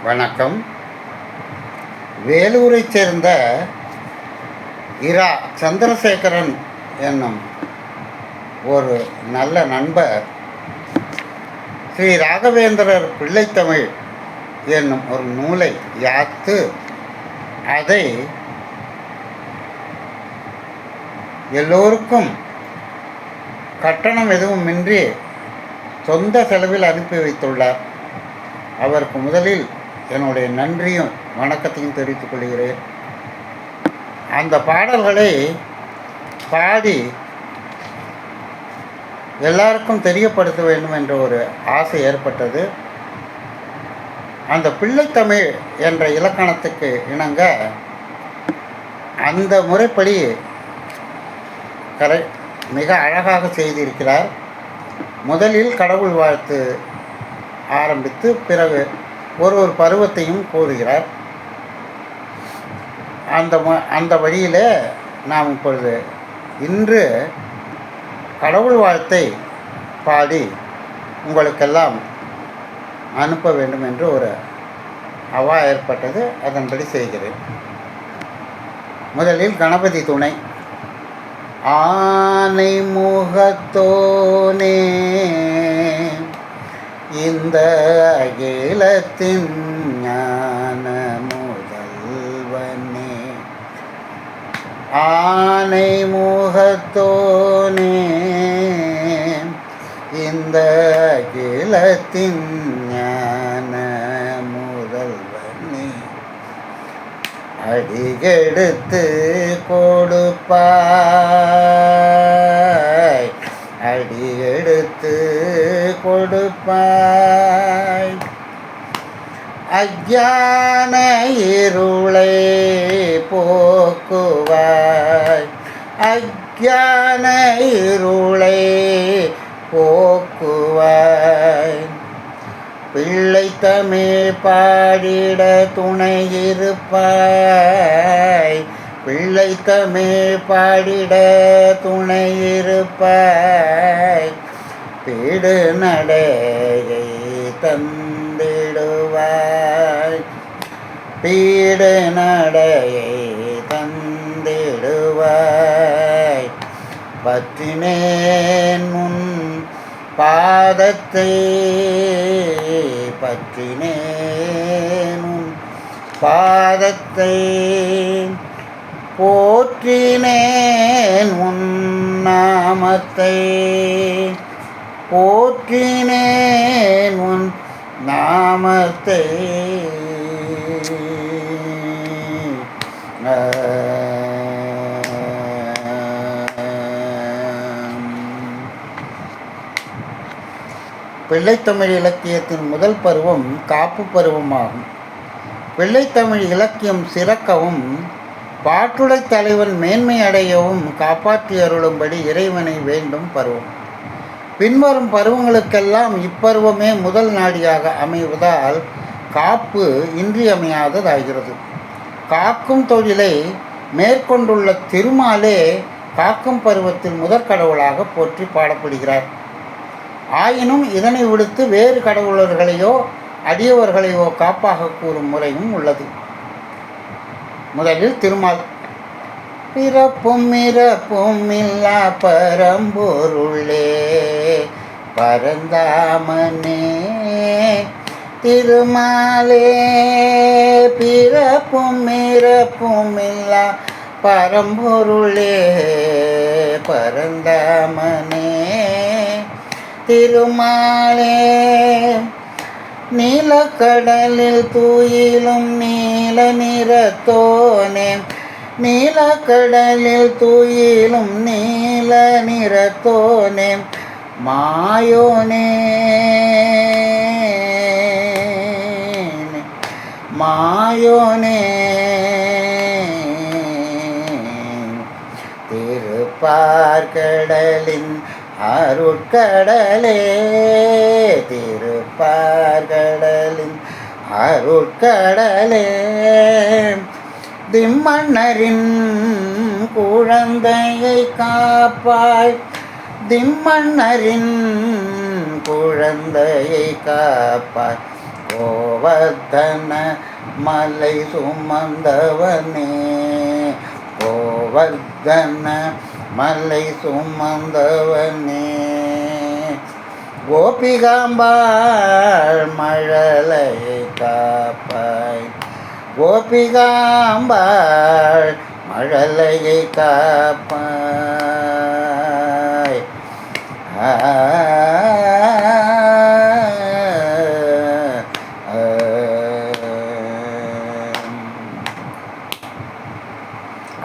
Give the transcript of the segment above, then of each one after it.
வணக்கம். வேலூரைச் சேர்ந்த இரா சந்திரசேகரன் என்னும் ஒரு நல்ல நண்பர் ஸ்ரீ ராகவேந்திரர் பிள்ளைத்தமிழ் என்னும் ஒரு நூலை யாத்து அதை எல்லோருக்கும் கட்டணம் எதுவுமின்றி சொந்த செலவில் அனுப்பி வைத்துள்ளார். அவருக்கு முதலில் என்னுடைய நன்றியும் வணக்கத்தையும் தெரிவித்துக் கொள்கிறேன். அந்த பாடல்களை பாடி எல்லாருக்கும் தெரியப்படுத்த வேண்டும் என்ற ஒரு ஆசை ஏற்பட்டது. அந்த பிள்ளைத்தமிழ் என்ற இலக்கணத்துக்கு இணங்க அந்த முறைப்படி மிக அழகாக செய்திருக்கிறார். முதலில் கடவுள் வாழ்த்து ஆரம்பித்து பிறகு ஒரு பருவத்தையும் கூறுகிறார். அந்த வழியில் நாம் இப்பொழுது இன்று கடவுள் வாழ்த்தை பாடி உங்களுக்கெல்லாம் அனுப்ப வேண்டும் என்று ஒரு அவா ஏற்பட்டது. அதன்படி செய்கிறேன். முதலில் கணபதி துணை. ஆனை முகத்தோனே இந்த அகிலத்தின் ஞான முதல்வனே, ஆனை முகத்தோனே இந்த அகிலத்தின் ஞான முதல்வனே, அடிகெடுத்து கொடுப்பாய், அடியெடுத்து கொடுப்பாய், அஞ்ஞான இருளை போக்குவாய், அஞ்ஞான இருளை போக்குவாய், பிள்ளை தமிழ் பாடிட துணை இருப்பாய், பிள்ளை தமிழ் பாடிட துணை இருப்பாய், பீடு நடையை தந்திடுவாய், பீடு நடையை தந்திடுவாய், பற்றினேன் உன் பாதத்தை, பற்றினேன் உன் பாதத்தை, போற்றினேன் உன் நாமத்தை, போற்றினேன் உன் நாமத்தை. பிள்ளைத்தமிழ் இலக்கியத்தின் முதல் பருவம் காப்பு பருவமாகும். பிள்ளைத்தமிழ் இலக்கியம் சிறக்கவும் பாட்டுடை தலைவன் மேன்மை அடையவும் காப்பாற்றி அருளும்படி இறைவனை வேண்டும் பருவம். பின்வரும் பருவங்களுக்கெல்லாம் இப்பருவமே முதல் நாடியாக அமைவதால் காப்பு இன்றியமையாததாகிறது. காக்கும் தொழிலை மேற்கொண்டுள்ள திருமாலே காக்கும் பருவத்தில் முதற் கடவுளாக போற்றி பாடப்படுகிறார். ஆயினும் இதனை விடுத்து வேறு கடவுளர்களையோ அடியவர்களையோ காப்பாக கூறும் முறையும் உள்ளது. முதலில் திருமால். பிறப்பும் இறப்பும் இல்லா பரம்பொருளே பரந்தாமனே திருமாலே, பிறப்பும் இறப்பும் இல்லா பரம்பொருளே பரந்தாமனே திருமாலே, நீலக்கடலில் தூயிலும் நீல நிறத்தோனே, நீலக்கடலில் தூயிலும் நீல நிறத்தோனே, மாயோனே மாயோனே, திருப்பார்கடலின் அருட்கடலே, திருப்பார்கடலின் அருட்கடலே, திம்மன்னரின் குழந்தையை காப்பாய், திம்மன்னரின் குழந்தையை காப்பாய், கோவர்த்தன மலை சுமந்தவனே, கோவர்த்தன மலை சுமந்தவனே, கோபிகாம்பாள் மழலையை காப்பாய், கோபிகாம்பாள் மழலையை காப்பாய்.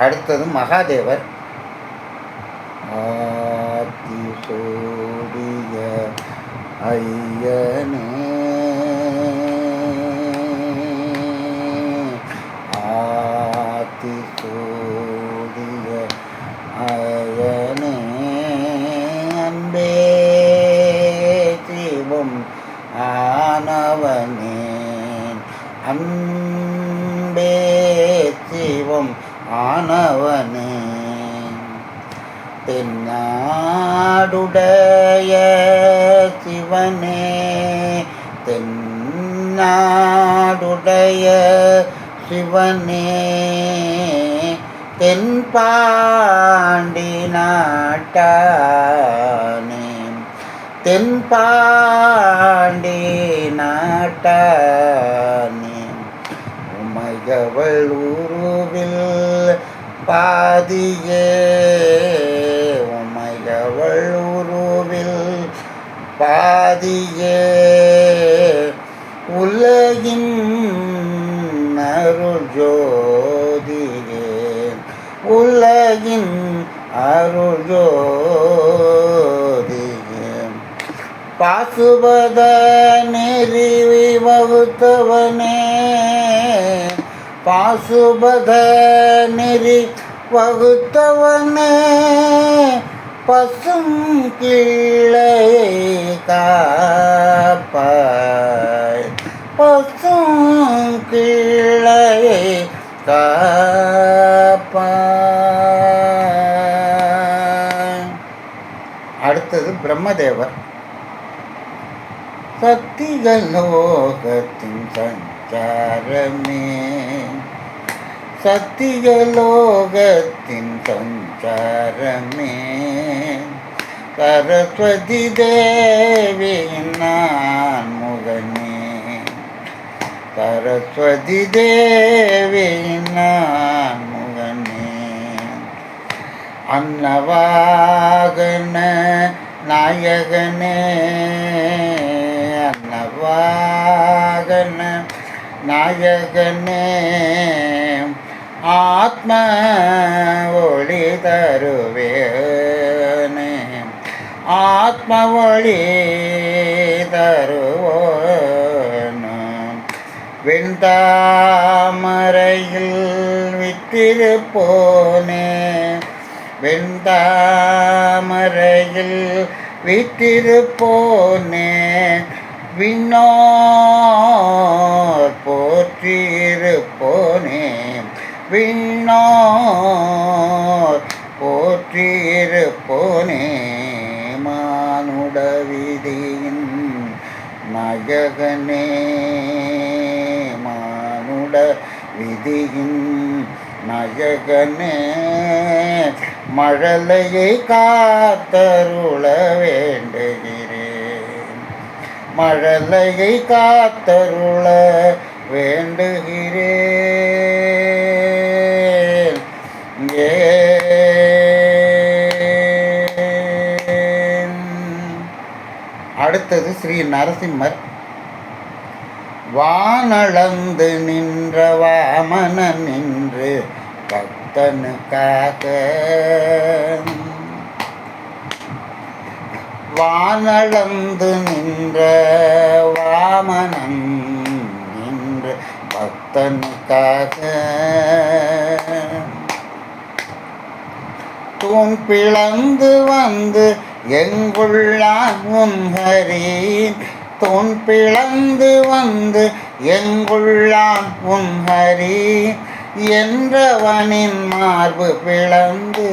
அடுத்தது மகாதேவர். ஆத்தி சூடிய ஐயனே, ஆத்தி சூடிய ஐயனே, அன்பே சிவம் ஆனவனே, அன்பே சிவம் ஆனவனே, தென்னாடுடைய சிவனே, தென்னாடுடைய சிவனே, தென்பாண்டி நாட்டானே, தென்பாண்டி நாட்டானே, உமையவள் உருவில் பாதியே, உமையவள் உருவில் பாதியே, உலகின் அருள் ஜோதியே, உலகின் அருள் ஜோதியே, பாசுபத நெறி வகுத்தவனே, பாசுபத நெறி வகுத்தவனே, பசும் கிளையை காப்பாய், பசும் கிளையை காப்பாய். அடுத்தது பிரம்மதேவர். சத்தியலோகத்தின் சஞ்சாரமே, சத்தியலோகத்தின் சஞ்சாரமே, சரஸ்வதி தேவியின் நான் முகனே, சரஸ்வதி தேவியின் நான் முகனே, அன்னவாகன நாயகனே, அன்னவாகன நாயகனே, ஆத்ம ஒளி தருவேனே, ஆத்ம ஒளி தருவோனே, வெண்தாமரையில் விற்றிருப்போனே, வெண்தாமரையில் விற்றிருப்போனே, விண்ணோர் போற்றியிருப்போனே, விண்ணோர் போற்றியிருப்போனே, மானுட விதியின் நாயகனே, மானுட விதியின் நாயகனே, மழலையை காத்தருள வேண்டுகிறேன், மழலையை காத்தருள வேண்டுகிறேன். அடுத்தது ஸ்ரீ நரசிம்மர். வானளந்து நின்ற வாமனன் நின்று பக்தனுக்காக, வானளந்து நின்ற வாமனன் நின்று பக்தனுக்காக, தூண் பிளந்து வந்து எங்குள்ளான் உன் ஹரி, தூண் பிளந்து வந்து எங்குள்ளான் உன் ஹரி, என்றவனின் மார்பு பிளந்து,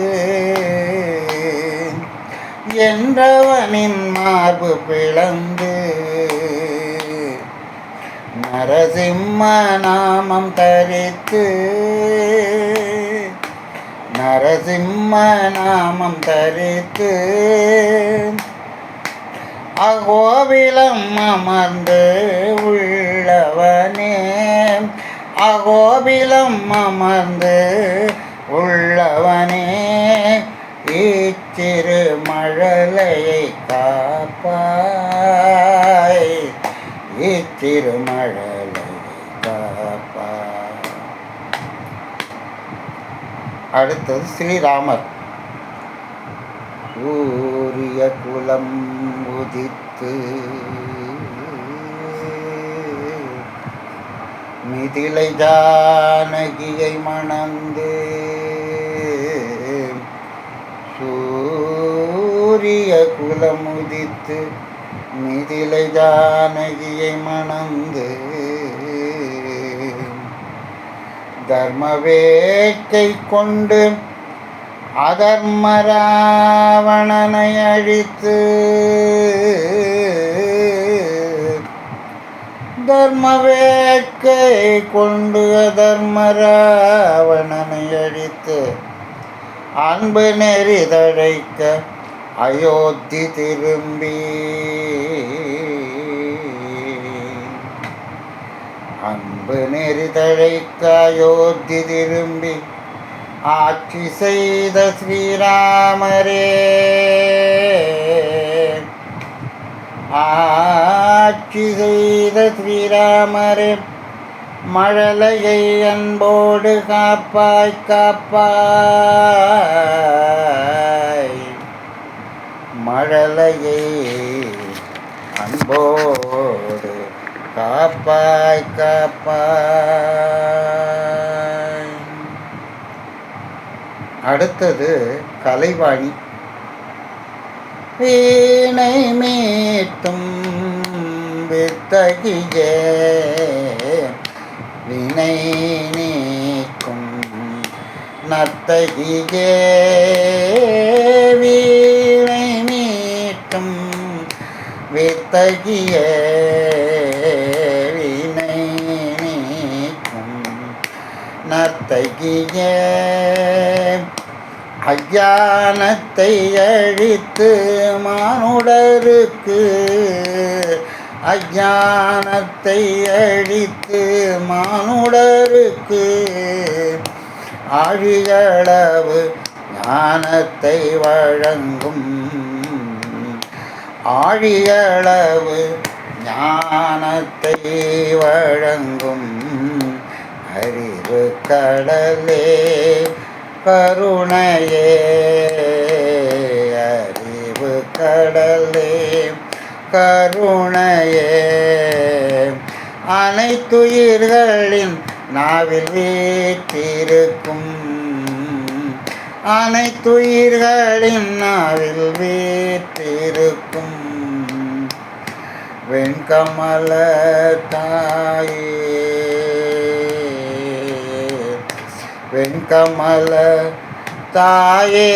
என்றவனின் மார்பு பிளந்து, நரசிம்ம நாமம் தரித்து நரசிம்ம நாமம் தரித்து அகோபிலம் அமர்ந்து உள்ளவனே அகோபிலம் அமர்ந்து உள்ளவனே இச்சிறு மழலையை காப்பாய் இச்சிறு மழலையை காப்பாய். அடுத்தது ஸ்ரீராமர். சூரிய குலம் உதித்து மிதிலை ஜானகியை மணந்து சூரிய குலம் உதித்து மிதிலை ஜானகியை மணந்து தர்ம வேட்கை கொண்டு அதர்ம ராவணனை அழித்து தர்ம வேட்கை கொண்டு அதர்ம ராவணனை அழித்து அன்பு நெறி தழைக்க அயோத்தி திரும்பி அன்பு நெறி தழைக்க அயோத்தி திரும்பி ஆட்சி செய்த ஸ்ரீராமரே ஆட்சி செய்த ஸ்ரீராமரே மழலையை அன்போடு காப்பாய் காப்பாய் மழலையை அன்போடு காப்பாய் காப்பாய். அடுத்தது கலைவாணி. வீணை மீட்டும் வித்தகியே வினை நீக்கும் நர்த்தகியே வீணை மீட்டும் வித்தகியே வினை நீக்கும் நர்த்தகியே அஞ்ஞானத்தை அழித்து மானுடருக்கு அஞ்ஞானத்தை அழித்து மானுடருக்கு ஆழியளவு ஞானத்தை வழங்கும் ஆழியளவு ஞானத்தை வழங்கும் அறிவு கடலே கருணையே அறிவு கடலே கருணையே அனைத்துயிர்களின் நாவில் வீற்றிருக்கும் அனைத்துயிர்களின் நாவில் வீற்றிருக்கும் வெண்கமல தாயே வெண்கமல தாயே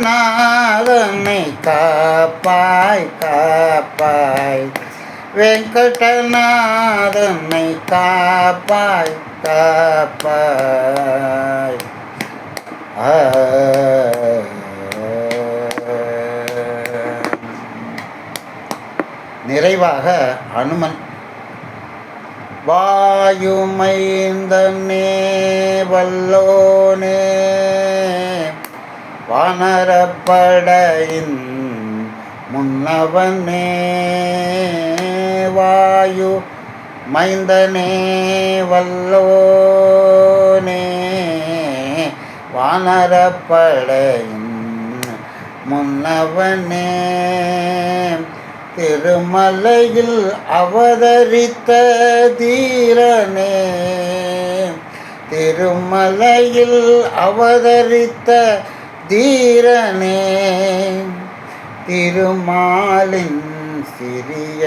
வெங்கடநாதனை காப்பாய் காப்பாய் வெங்கடநாதனை காப்பாய் காப்பாய். நிறைவாக அனுமன். வாயுமைந்தனே வல்லோனே வானரப்படையின் முன்னவனே வாயு மைந்தனே வல்லோனே வானரப்படையின் முன்னவனே திருமலையில் அவதரித்த தீரனே திருமலையில் அவதரித்த தீரனே திருமாலின் சிறிய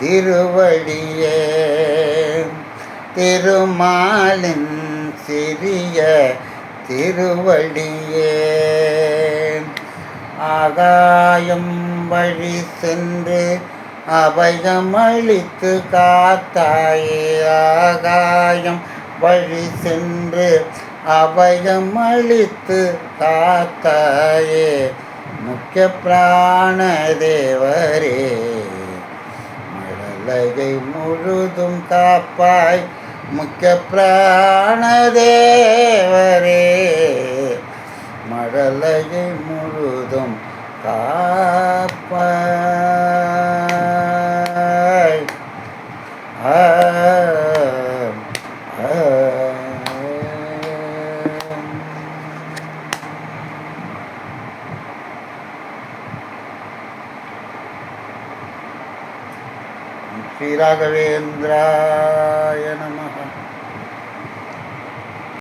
திருவடியே திருமாலின் சிறிய திருவடியே ஆகாயம் வழி சென்று அபயமளித்து காத்தாயே. ஆகாயம் வழி சென்று அபயமளித்து காத்தாயே. முக்கிய பிராண தேவரே, மழலையை முழுதும் காப்பாய். முக்கிய பிராண தேவரே, மழலையை முழுதும் காப்பாய். ஆ ஆ. ஸ்ரீ ராகவேந்திராய நமः.